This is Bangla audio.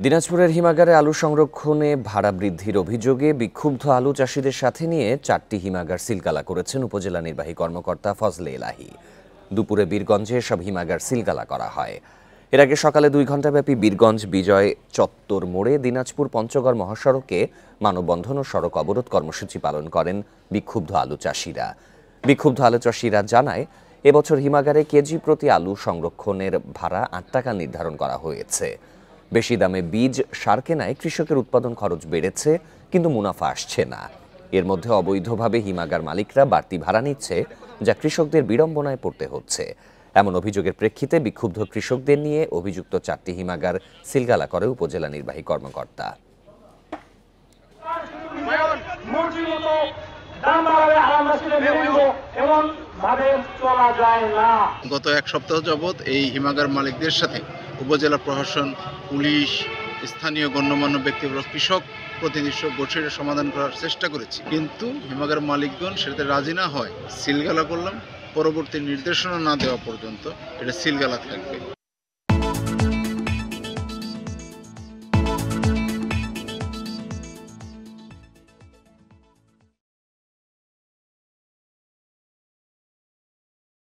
দিনাজপুরের হিমাগারে আলু সংরক্ষণে ভাড়া বৃদ্ধির অভিযোগে বিক্ষুব্ধ আলু চাষিদের সাথে নিয়ে 4টি হিমাগার সিলগালা করেছেন উপজেলা নির্বাহী কর্মকর্তা ফজলে এলাহী। দুপুরে বীরগঞ্জে সব হিমাগার সিলগালা করা হয়। এর আগে সকালে 2 ঘণ্টাব্যাপী বীরগঞ্জ বিজয় চত্বর মোড়ে দিনাজপুর পঞ্চগড় মহাসড়কে মানববন্ধন ও সড়ক অবরোধ কর্মসূচি পালন করেন বিক্ষুব্ধ আলু চাষিরা। বিক্ষুব্ধ আলু চাষিরা জানায়, এবছর হিমাগারে কেজি প্রতি আলু সংরক্ষণের ভাড়া 8 টাকা নির্ধারণ করা হয়েছে। বেশি দামে বীজ সার কেনায় কৃষকের উৎপাদন খরচ বেড়েছে, কিন্তু মুনাফা আসছে না। এর মধ্যে অবৈধভাবে হিমাগার মালিকরা বাড়তি ভাড়া নিচ্ছে, যা কৃষকদের বিড়ম্বনায় পড়তে হচ্ছে। এমন অভিযোগের প্রেক্ষিতে বিক্ষুব্ধ কৃষকদের নিয়ে অভিযুক্ত 4টি হিমাগার সিলগালা করে উপজেলা নির্বাহী কর্মকর্তা। গত 1 সপ্তাহ যাবৎ এই হিমাগার মালিকদের সাথে উপজেলা প্রশাসন, পুলিশ, স্থানীয় গণ্যমান্য ব্যক্তিবর্গ, কৃষক প্রতিনিধি বসে সমাধান করার চেষ্টা করেছি, কিন্তু হিমাগার মালিকগণ সেটাতে রাজি না হয় সিলগালা করলাম। পরবর্তী নির্দেশনা না দেওয়া পর্যন্ত এটা সিলগালা থাকবে।